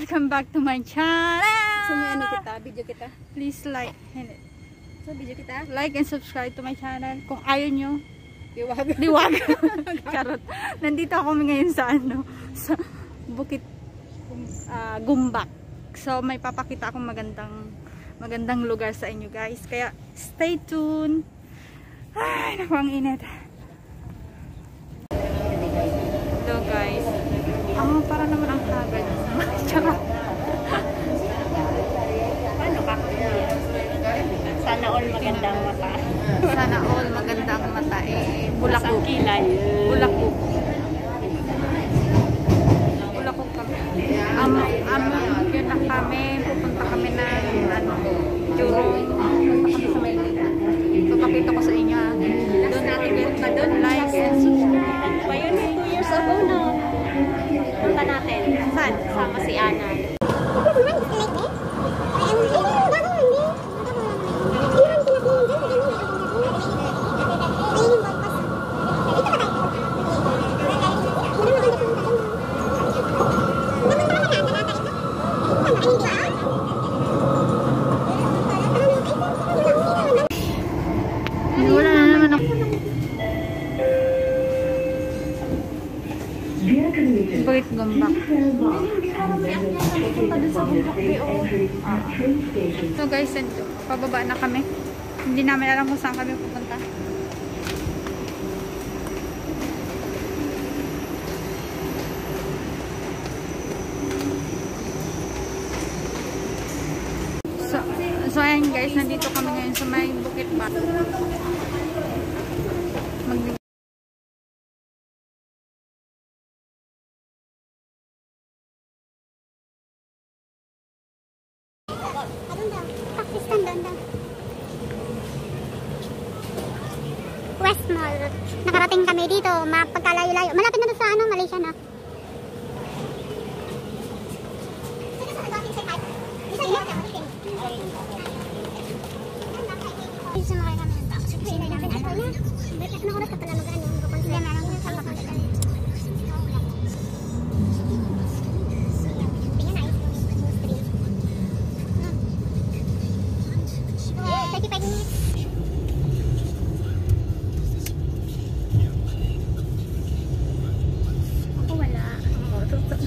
Welcome back to my channel. So may ano kita, video kita. Please like Like and subscribe to my channel. Kung ayaw nyo, Diwag. Charot. Nandito ako ngayon sa sa Bukit, Gombak. So may papakita akong magandang lugar sa inyo guys. Kaya stay tuned. Ay, naku, ang init. Hello guys. Para naman ang hagad. Charot. Paano ka? Sana all magandang mata. Sana all magandang mata. Bulakbog. Kilay. Bulakbog. Bulakbog kami. Yun na kami. Pupunta kami na Jurong. Pupunta kami sa Maynila. Papakita ko sa inyo. Doon natin punta doon. Like and subscribe. Pa yun, 2 years ago na. Punta natin. Saan? Sama si Ana. Wala na naman ako. Bukit Gombak. So guys, pababa na kami. Hindi namin alam kung saan kami pupunta. So ayan guys, nandito kami ngayon sa may Bukit ba. West Mall. Nakarating kami dito, mapagkalayo-layo. Malapit na doon sa Malaysia na.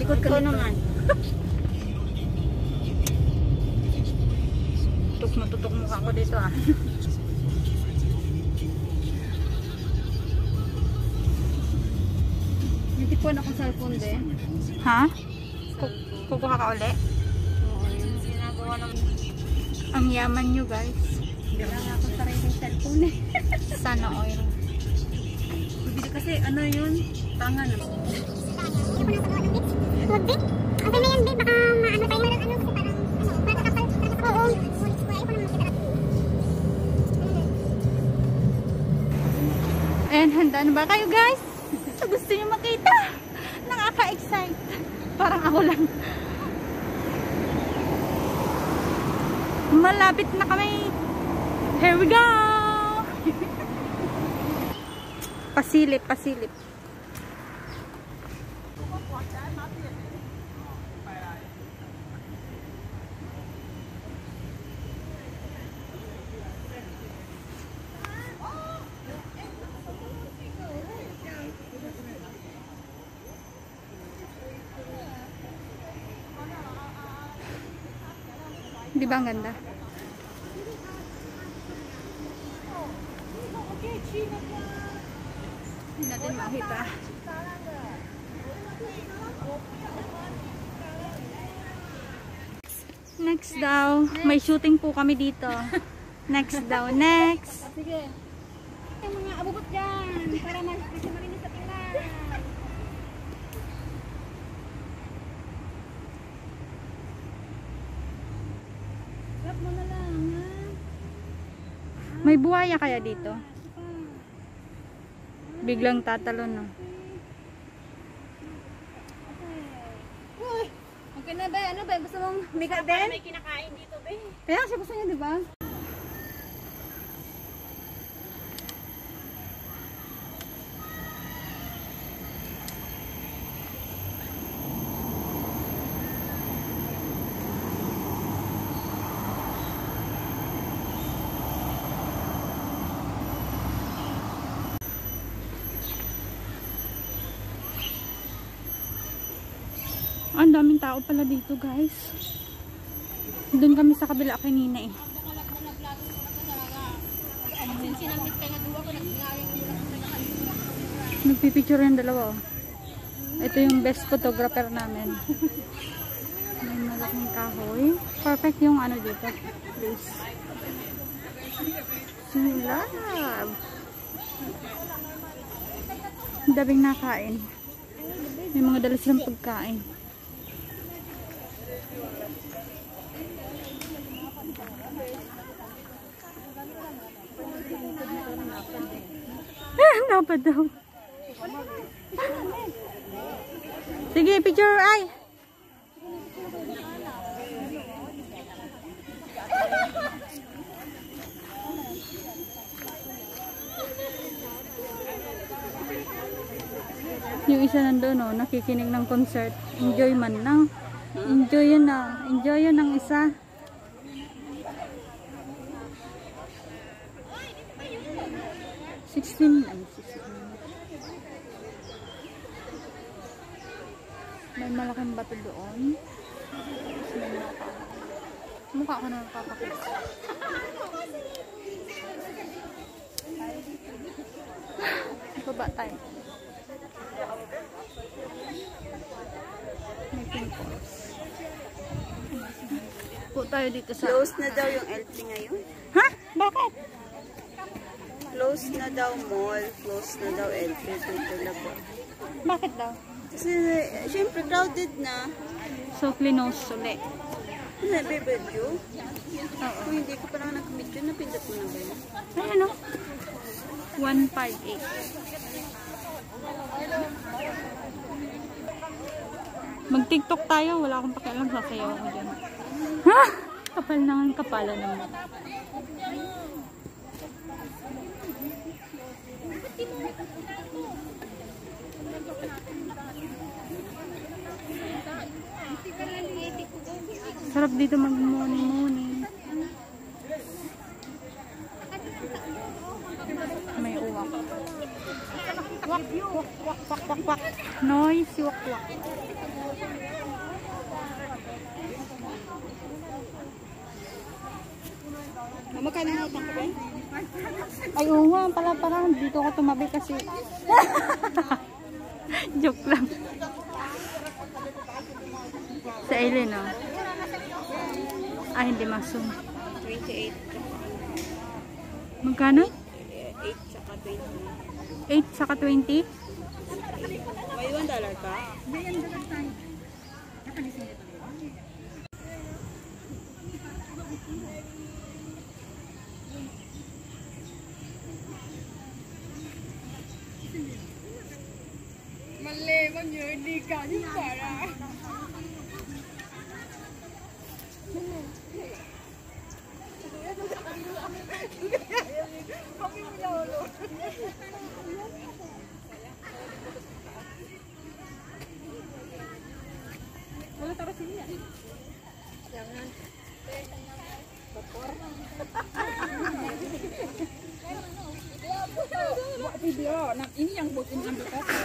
Likod ka naman. Tutok mukha ko dito ah. Hindi po na akong cellphone din. Ha? Kukuha ka uli? Oo, yung ginagawa ng... Ang yaman nyo guys. Hindi lang ako sariling cellphone eh. Sana oil. Bibili kasi ano yun? Tangan. Huwag okay na yan, babe. Baka maano tayo ng ano. Kasi parang, oo. Ayan, handa na ba kayo guys? So gusto nyo makita? Nakaka-excite. Parang ako lang. Malapit na kami. Here we go! Pasilip. Di ba ang ganda? Hindi natin makita. Next daw. May shooting po kami dito. Next daw. Next. Sige. Yung mga abubot dyan. Para mas marinis sa tingnan. Grab mo na lang, ha? May buhaya kaya dito? Biglang tatalon, no? Okay na ba? Ano ba? Gusto mong mika din? May kinakain dito, ba? Kaya siya gusto niya, di ba? Ang daming tao pala dito, guys. Doon kami sa kabila kanina eh. Nagpipicture yung dalawa oh. Ito yung best photographer namin. May malaking kahoy. Perfect yung ano dito. Place. Love. Daming nakain. May mga dala silang pagkain. Dapat daw. Sige, picture ay. Yung isa nandoon oh, nakikinig ng concert. Enjoy man lang. Enjoy yun na. Enjoy yun ang isa. May malaking bato doon. Mukha ko na napapakit. Baba tayo. May pimples. Po tayo dito sa... Close na daw yung LP ngayon. Ha? Bakit? Close na daw mall. Close na daw LP. Bakit daw? Kasi, syempre, crowded na. So, close ulit. Nabibidyo? Oo. Kung hindi ko parang nag-video, napindot mo na ba yun? Ayan o. 158. Mag-tiktok tayo. Wala akong pakialam. Sasayaw ako dyan. Ha? Kapal na nga. Kapala naman. Sarap dito mag-morning. May uwak. Wak, wak, wak, wak, wak, wak. Noise, wak, wak. Magkano na utang ko ba? Ay, uwa. Parang dito ako tumabi kasi. Joke lang. Sa Eileen, oh. Ah, hindi masum. 28. Magkano? 8 saka 20. 8 saka 20? May $1 ka? Mali, hindi ka yung para. Wala tara sila. Jangan. Bator. Buat video. Nah, ini yang buat ini ambil foto.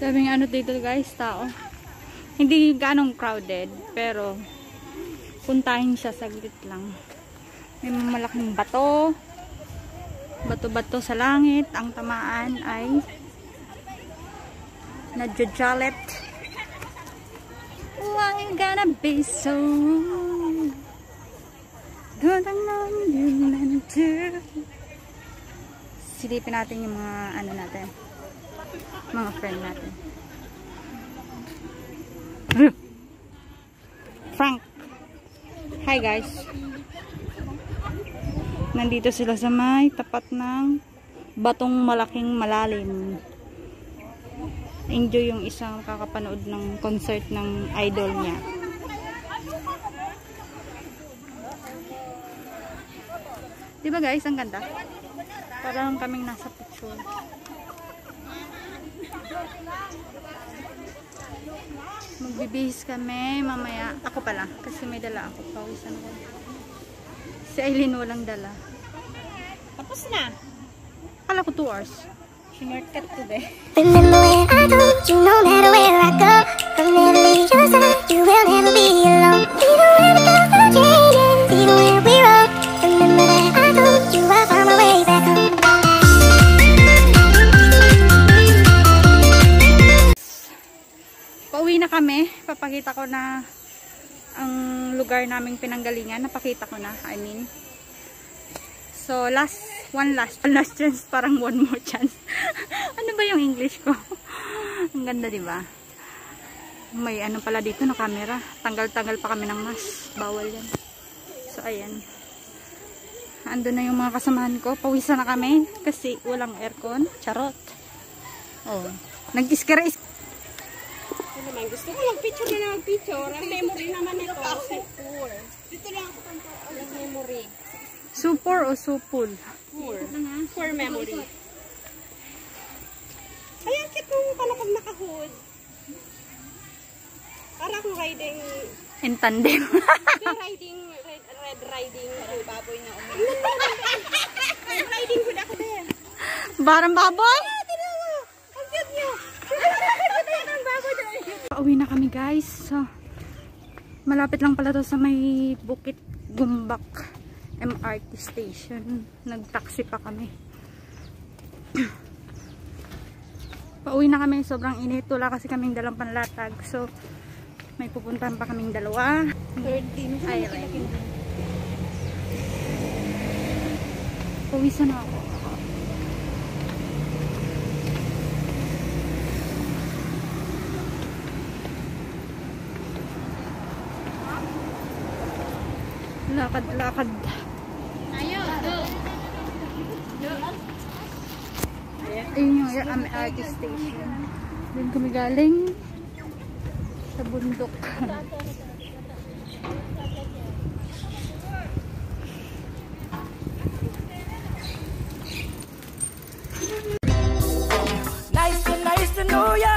Sabing ano dito guys, tao. Hindi ganong crowded, pero puntahin siya saglit lang. May malaking bato. Bato-bato sa langit. Ang tamaan ay nadjajalet. Why you gonna be so good and long you meant to. Silipin natin yung mga ano natin, mga friend natin. Frank. Hi guys. Nandito sila sa may tapat ng batong malaking malalim. Enjoy yung isang kakapanood ng concert ng idol niya. Diba guys, ang ganda? Parang kaming nasa picture. Magbibihis kami mamaya. Ako pala, kasi may dala ako. Pawisan ako. Si Aileen walang dala. Tapos na. Akala ko 2 hours. Shortcut today. Remember when I told you no matter where I go, I'll never leave your side, you will never be alone. Even when the clouds are changing, even when we're old, remember that I told you I'll find my way back home. Pauwi na kami. Papakita ko na ang lugar naming pinanggalingan. Napakita ko na, I mean. So, one last chance. Parang one more chance. Ano ba yung English ko? Ang ganda, diba? May ano pala dito na camera. Tanggal-tanggal pa kami ng mask. Bawal yan. So, ayan. Ando na yung mga kasamahan ko. Pawisan na kami kasi walang aircon. Charot. Oh. Nag-iskara. Ano naman, gusto ko mag-picture na mag-picture. Ang memory naman ito. Super. Dito lang ako ang memory. Super o supul? For memory. Ay, ang cute mong pala pag naka-hood. Para akong riding... In tandem. red riding. Baboy na umiyak. Red riding hood ako din. Barang baboy? Ang cute niyo. Pauwi na kami guys. So, malapit lang pala to sa may Bukit, Gombak MRT station. Nag-taxi pa kami. Pauwi na kami. Sobrang init. Wala kasi kaming dalang panlatag. So, may pupuntahan pa kaming dalawa. 13 Island. Pawisan na ako. Lakad. Ayun, go. Ayun yung MRT station. Doon kami galing sa bundok. Nice to know ya.